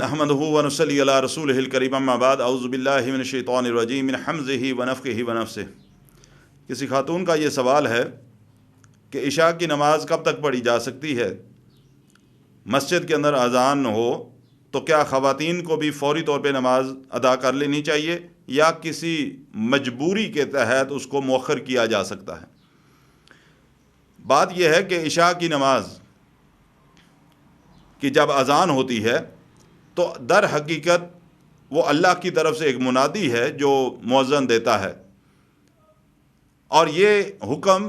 نحمدہ ونصلی علی رسولہ الکریم اما بعد اعوذ باللہ من الشیطان الرجیم من حمزہ ونفخہ ونفثہ۔ کسی خاتون کا یہ سوال ہے کہ عشاء کی نماز کب تک پڑھی جا سکتی ہے؟ مسجد کے اندر اذان ہو تو کیا خواتین کو بھی فوری طور پہ نماز ادا کر لینی چاہیے یا کسی مجبوری کے تحت اس کو مؤخر کیا جا سکتا ہے؟ بات یہ ہے کہ عشاء کی نماز کی جب اذان ہوتی ہے تو در حقیقت وہ اللہ کی طرف سے ایک منادی ہے جو مؤذن دیتا ہے، اور یہ حکم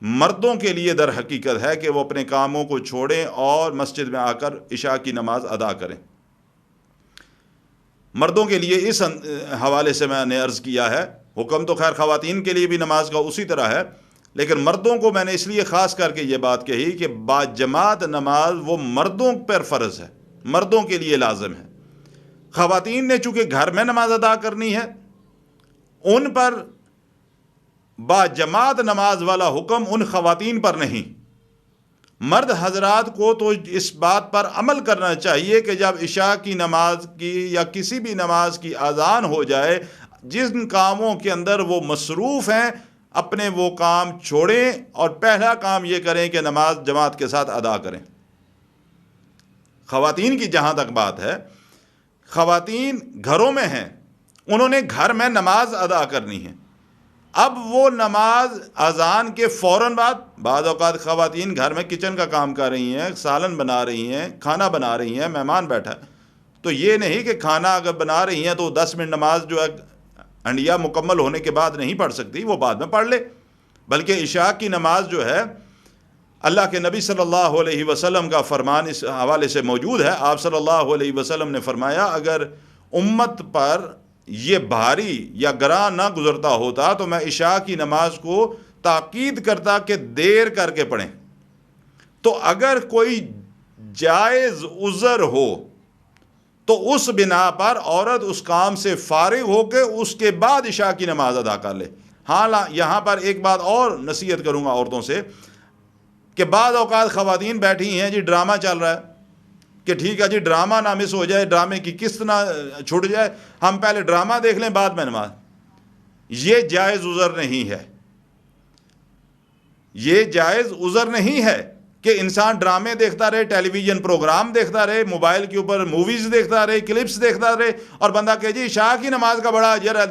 مردوں کے لیے در حقیقت ہے کہ وہ اپنے کاموں کو چھوڑیں اور مسجد میں آ کر عشاء کی نماز ادا کریں۔ مردوں کے لیے اس حوالے سے میں نے عرض کیا ہے، حکم تو خیر خواتین کے لیے بھی نماز کا اسی طرح ہے، لیکن مردوں کو میں نے اس لیے خاص کر کے یہ بات کہی کہ باجماعت نماز وہ مردوں پر فرض ہے، مردوں کے لیے لازم ہے۔ خواتین نے چونکہ گھر میں نماز ادا کرنی ہے، ان پر باجماعت نماز والا حکم ان خواتین پر نہیں۔ مرد حضرات کو تو اس بات پر عمل کرنا چاہیے کہ جب عشاء کی نماز کی یا کسی بھی نماز کی اذان ہو جائے، جن کاموں کے اندر وہ مصروف ہیں اپنے وہ کام چھوڑیں اور پہلا کام یہ کریں کہ نماز جماعت کے ساتھ ادا کریں۔ خواتین کی جہاں تک بات ہے، خواتین گھروں میں ہیں، انہوں نے گھر میں نماز ادا کرنی ہے۔ اب وہ نماز اذان کے فوراً بعد اوقات خواتین گھر میں کچن کا کام کر رہی ہیں، سالن بنا رہی ہیں، کھانا بنا رہی ہیں، مہمان بیٹھا ہے، تو یہ نہیں کہ کھانا اگر بنا رہی ہیں تو 10 منٹ نماز جو ہے انڈیا مکمل ہونے کے بعد نہیں پڑھ سکتی، وہ بعد میں پڑھ لے۔ بلکہ عشاء کی نماز جو ہے اللہ کے نبی صلی اللہ علیہ وسلم کا فرمان اس حوالے سے موجود ہے۔ آپ صلی اللہ علیہ وسلم نے فرمایا اگر امت پر یہ بھاری یا گراں نہ گزرتا ہوتا تو میں عشاء کی نماز کو تاکید کرتا کہ دیر کر کے پڑھیں۔ تو اگر کوئی جائز عذر ہو تو اس بنا پر عورت اس کام سے فارغ ہو کے اس کے بعد عشاء کی نماز ادا کر لے۔ ہاں یہاں پر ایک بات اور نصیحت کروں گا عورتوں سے کہ بعض اوقات خواتین بیٹھی ہیں، جی ڈرامہ چل رہا ہے کہ ٹھیک ہے جی ڈرامہ نہ مس ہو جائے، ڈرامے کی قسط نہ چھوٹ جائے، ہم پہلے ڈرامہ دیکھ لیں بعد میں نماز۔ یہ جائز عذر نہیں ہے، یہ جائز عذر نہیں ہے کہ انسان ڈرامے دیکھتا رہے، ٹیلی ویژن پروگرام دیکھتا رہے، موبائل کے اوپر موویز دیکھتا رہے، کلپس دیکھتا رہے، اور بندہ کہ جی عشاء کی نماز کا بڑا اجر ہے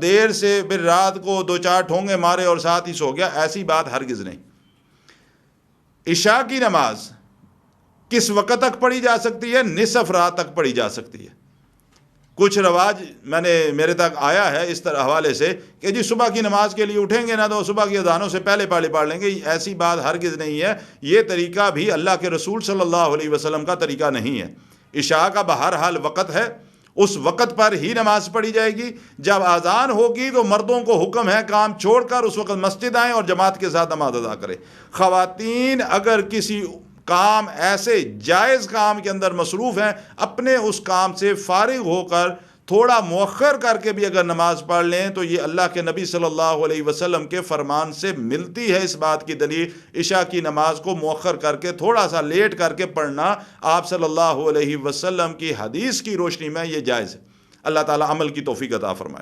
دیر سے پھر رات کو 2-4 ٹھونگے مارے اور ساتھ ہی سو گیا۔ ایسی بات ہرگز نہیں۔ عشاء کی نماز کس وقت تک پڑھی جا سکتی ہے؟ نصف رات تک پڑھی جا سکتی ہے۔ کچھ رواج میرے تک آیا ہے اس طرح حوالے سے کہ جی صبح کی نماز کے لیے اٹھیں گے نا تو صبح کی اذانوں سے پہلے پڑھ لیں گے۔ ایسی بات ہرگز نہیں ہے، یہ طریقہ بھی اللہ کے رسول صلی اللہ علیہ وسلم کا طریقہ نہیں ہے۔ عشاء کا بہرحال وقت ہے، اس وقت پر ہی نماز پڑھی جائے گی۔ جب اذان ہوگی تو مردوں کو حکم ہے کام چھوڑ کر اس وقت مسجد آئیں اور جماعت کے ساتھ نماز ادا کریں۔ خواتین اگر کسی کام ایسے جائز کام کے اندر مصروف ہیں، اپنے اس کام سے فارغ ہو کر تھوڑا مؤخر کر کے بھی اگر نماز پڑھ لیں تو یہ اللہ کے نبی صلی اللہ علیہ وسلم کے فرمان سے ملتی ہے۔ اس بات کی دلیل عشاء کی نماز کو مؤخر کر کے تھوڑا سا لیٹ کر کے پڑھنا آپ صلی اللہ علیہ وسلم کی حدیث کی روشنی میں یہ جائز ہے۔ اللہ تعالیٰ عمل کی توفیق عطا فرمائے۔